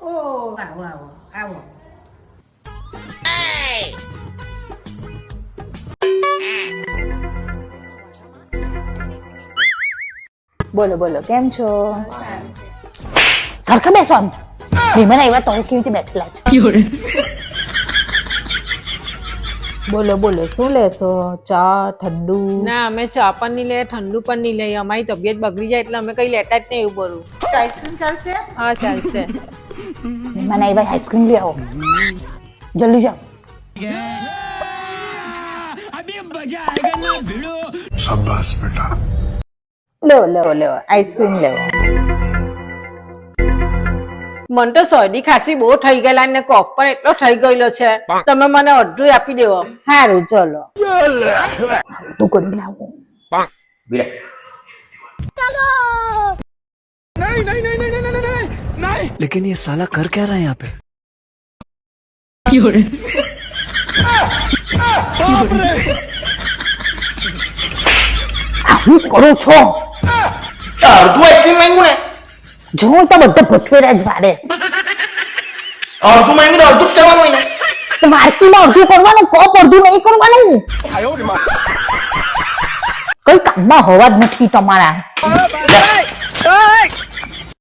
ઓ આવો આવો આવો. બોલો બોલો કેમ છો? સરખા બેસો આમ. મહેમાન આવ્યા તો કેવી રીતે બેઠેલા છે? બોલો બોલો શું લેશો? ચા ઠંડુ? ના અમે ચા પણ નહીં લઈએ ઠંડુ પણ નહીં લઈએ અમારી તબિયત બગડી જાય એટલે અમે કઈ લેતા જ નહીં એવું બધું. આઈસ્ક્રીમ ચાલશે? હા ચાલશે. મહેમાન આવ્યા આઈસ્ક્રીમ લઈ આવો જલ્દી જાઓ. शाबाश बेटा લેવો લેવો લેવો આઈસ્ક્રીમ લેવો. મને તો શરદી ખાંસી બહુ થઈ ગયેલા ને કોફ પણ એટલો થઈ ગયેલો છે તમે મને અડધું આપી દેવો. સારું ચલો તું કરી લાવો. लेकिन ये साला कर क्या रहा है यहाँ पे હું કરો છો? અડધું આઈસ્ક્રીમ માંગ્યું ને જો તો બધા ભઠ્ઠેરા જ વારે. અડધું માંગ્યું ને અડધું જ કરવાનું હોય ને. તો માર્કીમાં અડધું કરવાનું કોપ અડધું નહીં કરવાનું. કઈ કામમાં હોવા જ નથી તમારા.